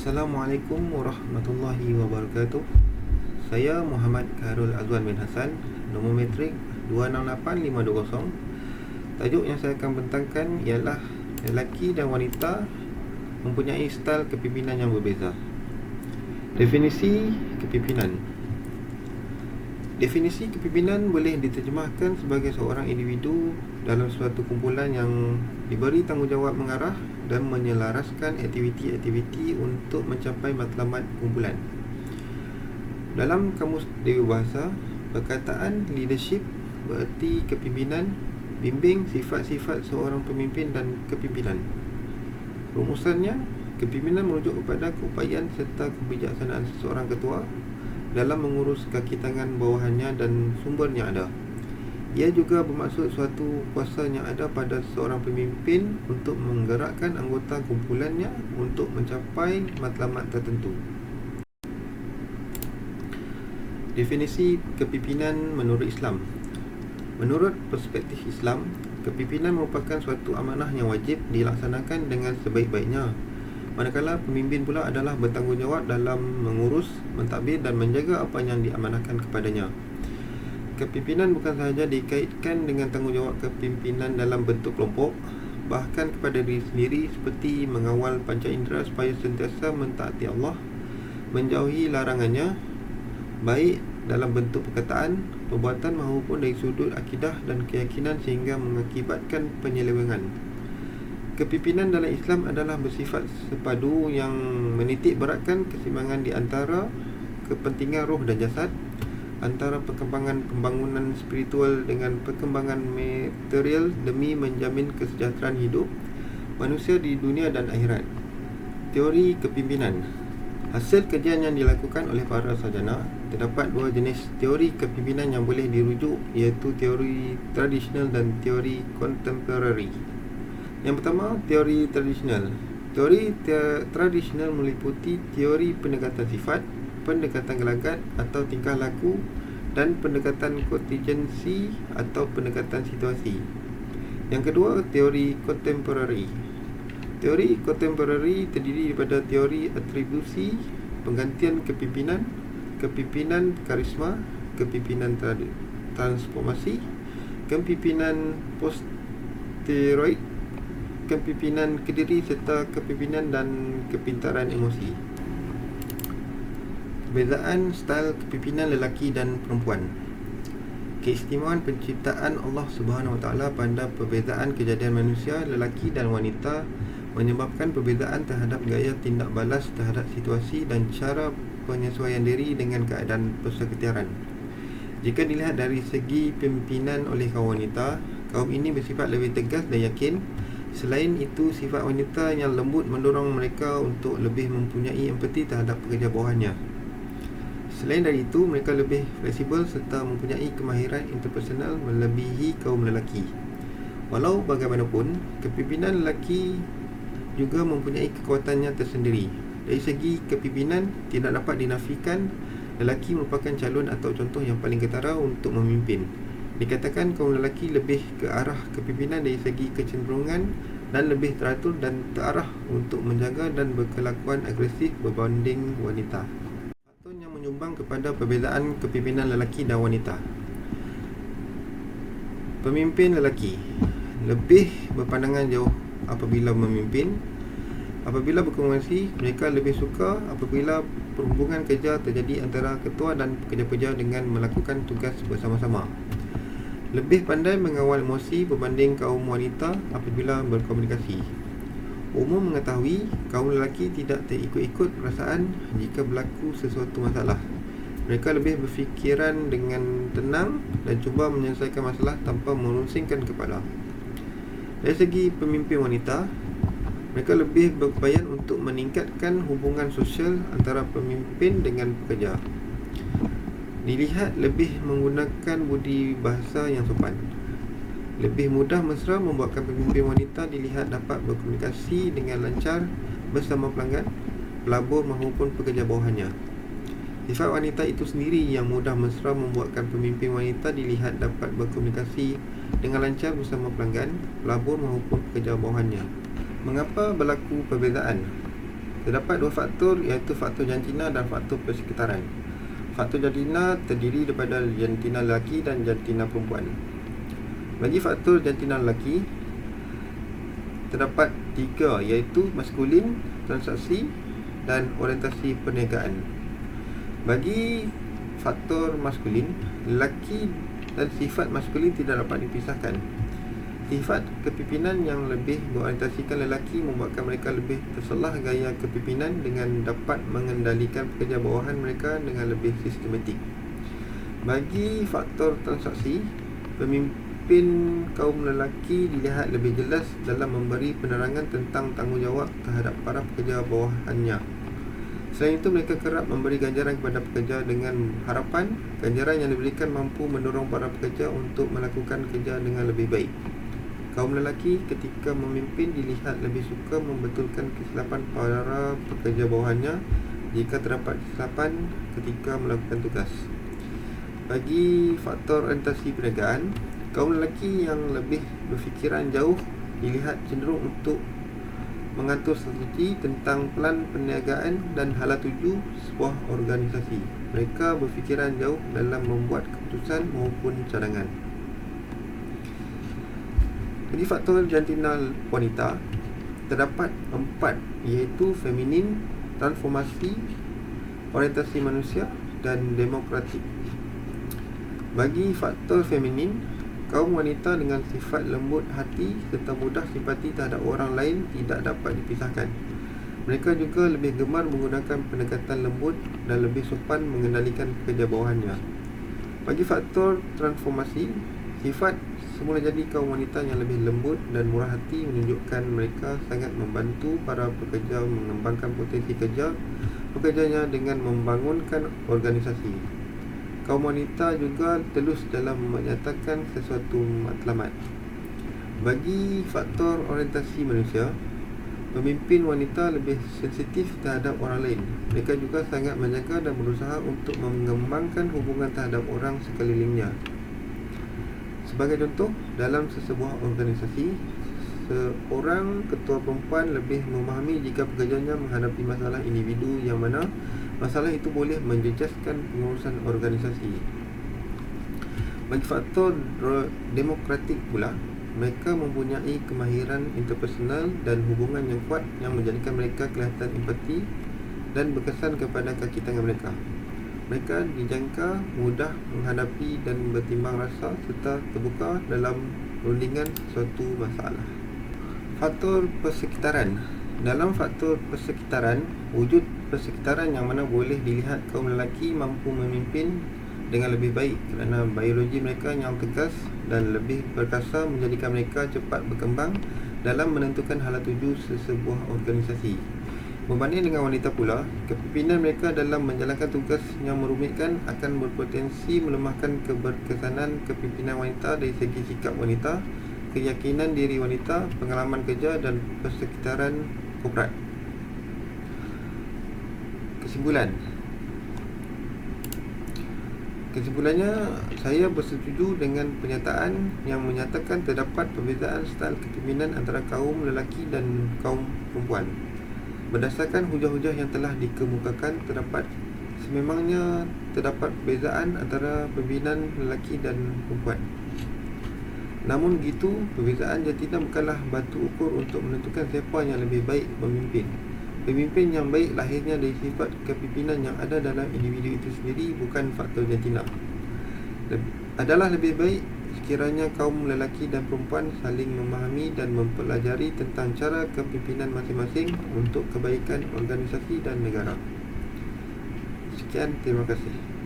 Assalamualaikum warahmatullahi wabarakatuh. Saya Muhammad Khairul Azwan bin Hassan, nombor metrik 268520. Tajuk yang saya akan bentangkan ialah lelaki dan wanita mempunyai style kepimpinan yang berbeza. Definisi kepimpinan. Definisi kepimpinan boleh diterjemahkan sebagai seorang individu dalam suatu kumpulan yang diberi tanggungjawab mengarah dan menyelaraskan aktiviti-aktiviti untuk mencapai matlamat kumpulan. Dalam Kamus Dewi Bahasa, perkataan leadership bererti kepimpinan, bimbing sifat-sifat seorang pemimpin dan kepimpinan. Rumusannya, kepimpinan merujuk kepada keupayaan serta kebijaksanaan seseorang ketua dalam mengurus kaki tangan bawahannya dan sumbernya ada. Ia juga bermaksud suatu kuasa yang ada pada seorang pemimpin untuk menggerakkan anggota kumpulannya untuk mencapai matlamat tertentu. Definisi kepimpinan menurut Islam. Menurut perspektif Islam, kepimpinan merupakan suatu amanah yang wajib dilaksanakan dengan sebaik-baiknya, manakala pemimpin pula adalah bertanggungjawab dalam mengurus, mentadbir dan menjaga apa yang diamanahkan kepadanya. Kepimpinan bukan sahaja dikaitkan dengan tanggungjawab kepimpinan dalam bentuk kelompok, bahkan kepada diri sendiri, seperti mengawal panca indera supaya sentiasa mentaati Allah, menjauhi larangannya, baik dalam bentuk perkataan, perbuatan maupun dari sudut akidah dan keyakinan sehingga mengakibatkan penyelewengan. Kepimpinan dalam Islam adalah bersifat sepadu yang menitik beratkan keseimbangan di antara kepentingan roh dan jasad, antara perkembangan pembangunan spiritual dengan perkembangan material demi menjamin kesejahteraan hidup manusia di dunia dan akhirat. Teori kepimpinan. Hasil kajian yang dilakukan oleh para sarjana, terdapat dua jenis teori kepimpinan yang boleh dirujuk, iaitu teori tradisional dan teori contemporary. Yang pertama, teori tradisional. Teori tradisional meliputi teori pendekatan sifat, pendekatan gelagat atau tingkah laku, dan pendekatan kontingensi atau pendekatan situasi. Yang kedua, teori contemporary. Teori contemporary terdiri daripada teori atribusi, penggantian kepimpinan, kepimpinan karisma, kepimpinan transformasi, kepimpinan posteroid, kepimpinan kediri serta kepimpinan dan kepintaran emosi. Perbezaan style kepimpinan lelaki dan perempuan. Keistimewaan penciptaan Allah Subhanahu Wa Taala pada perbezaan kejadian manusia lelaki dan wanita menyebabkan perbezaan terhadap gaya tindak balas terhadap situasi dan cara penyesuaian diri dengan keadaan persekitaran. Jika dilihat dari segi pimpinan oleh kaum wanita, kaum ini bersifat lebih tegas dan yakin. Selain itu, sifat wanita yang lembut mendorong mereka untuk lebih mempunyai empati terhadap pekerja bawahannya. Selain dari itu, mereka lebih fleksibel serta mempunyai kemahiran interpersonal melebihi kaum lelaki. Walau bagaimanapun, kepimpinan lelaki juga mempunyai kekuatannya tersendiri. Dari segi kepimpinan, tidak dapat dinafikan lelaki merupakan calon atau contoh yang paling ketara untuk memimpin. Dikatakan kaum lelaki lebih ke arah kepimpinan dari segi kecenderungan dan lebih teratur dan terarah untuk menjaga dan berkelakuan agresif berbanding wanita. Faktor yang menyumbang kepada perbezaan kepimpinan lelaki dan wanita. Pemimpin lelaki lebih berpandangan jauh apabila memimpin. Apabila berkomunikasi, mereka lebih suka apabila perhubungan kerja terjadi antara ketua dan pekerja-pekerja dengan melakukan tugas bersama-sama. Lebih pandai mengawal emosi berbanding kaum wanita apabila berkomunikasi. Umum mengetahui kaum lelaki tidak terikut-ikut perasaan jika berlaku sesuatu masalah. Mereka lebih berfikiran dengan tenang dan cuba menyelesaikan masalah tanpa merungsingkan kepala. Dari segi pemimpin wanita, mereka lebih berupaya untuk meningkatkan hubungan sosial antara pemimpin dengan pekerja. Dilihat lebih menggunakan budi bahasa yang sopan. Lebih mudah mesra membuatkan pemimpin wanita dilihat dapat berkomunikasi dengan lancar bersama pelanggan, pelabur maupun pekerja bawahannya. Sifat wanita itu sendiri yang mudah mesra membuatkan pemimpin wanita dilihat dapat berkomunikasi dengan lancar bersama pelanggan, pelabur maupun pekerja bawahannya. Mengapa berlaku perbezaan? Terdapat dua faktor, iaitu faktor jantina dan faktor persekitaran. Faktor jantina terdiri daripada jantina lelaki dan jantina perempuan. Bagi faktor jantina lelaki, terdapat tiga, iaitu maskulin, transaksi dan orientasi perniagaan. Bagi faktor maskulin, lelaki dan sifat maskulin tidak dapat dipisahkan. Sifat kepimpinan yang lebih berorientasikan lelaki membuatkan mereka lebih terselah gaya kepimpinan dengan dapat mengendalikan pekerja bawahan mereka dengan lebih sistematik. Bagi faktor transaksi, pemimpin kaum lelaki dilihat lebih jelas dalam memberi penerangan tentang tanggungjawab terhadap para pekerja bawahannya. Selain itu, mereka kerap memberi ganjaran kepada pekerja dengan harapan ganjaran yang diberikan mampu mendorong para pekerja untuk melakukan kerja dengan lebih baik. Kaum lelaki ketika memimpin dilihat lebih suka membetulkan kesilapan para pekerja bawahannya jika terdapat kesilapan ketika melakukan tugas. Bagi faktor orientasi perniagaan, kaum lelaki yang lebih berfikiran jauh dilihat cenderung untuk mengatur strategi tentang pelan perniagaan dan hala tuju sebuah organisasi. Mereka berfikiran jauh dalam membuat keputusan maupun cadangan. Bagi faktor jantina wanita, terdapat 4, iaitu feminin, transformasi, orientasi manusia dan demokratik. Bagi faktor feminin, kaum wanita dengan sifat lembut hati serta mudah simpati terhadap orang lain tidak dapat dipisahkan. Mereka juga lebih gemar menggunakan pendekatan lembut dan lebih sopan mengendalikan pekerja bawahannya. Bagi faktor transformasi, sifat semula jadi kaum wanita yang lebih lembut dan murah hati menunjukkan mereka sangat membantu para pekerja mengembangkan potensi kerja pekerjanya dengan membangunkan organisasi. Kaum wanita juga telus dalam menyatakan sesuatu matlamat. Bagi faktor orientasi manusia, pemimpin wanita lebih sensitif terhadap orang lain. Mereka juga sangat menjaga dan berusaha untuk mengembangkan hubungan terhadap orang sekelilingnya. Sebagai contoh, dalam sesebuah organisasi, seorang ketua perempuan lebih memahami jika pekerjanya menghadapi masalah individu yang mana masalah itu boleh menjejaskan pengurusan organisasi. Bagi faktor demokratik pula, mereka mempunyai kemahiran interpersonal dan hubungan yang kuat yang menjadikan mereka kelihatan empati dan berkesan kepada kaki tangan mereka. Mereka dijangka mudah menghadapi dan bertimbang rasa serta terbuka dalam rundingan suatu masalah. Faktor persekitaran. Dalam faktor persekitaran, wujud persekitaran yang mana boleh dilihat kaum lelaki mampu memimpin dengan lebih baik kerana biologi mereka yang tegas dan lebih perkasa menjadikan mereka cepat berkembang dalam menentukan hala tuju sesebuah organisasi. Berbanding dengan wanita pula, kepimpinan mereka dalam menjalankan tugas yang merumitkan akan berpotensi melemahkan keberkesanan kepimpinan wanita dari segi sikap wanita, keyakinan diri wanita, pengalaman kerja dan persekitaran korporat. Kesimpulannya, saya bersetuju dengan pernyataan yang menyatakan terdapat perbezaan style kepimpinan antara kaum lelaki dan kaum perempuan. Berdasarkan hujah-hujah yang telah dikemukakan, sememangnya terdapat perbezaan antara pimpinan lelaki dan perempuan. Namun begitu, perbezaan jantina bukanlah batu ukur untuk menentukan siapa yang lebih baik memimpin. Pemimpin yang baik lahirnya dari sifat kepimpinan yang ada dalam individu itu sendiri, bukan faktor jantina. Adalah lebih baik sekiranya kaum lelaki dan perempuan saling memahami dan mempelajari tentang cara kepimpinan masing-masing untuk kebaikan organisasi dan negara. Sekian, terima kasih.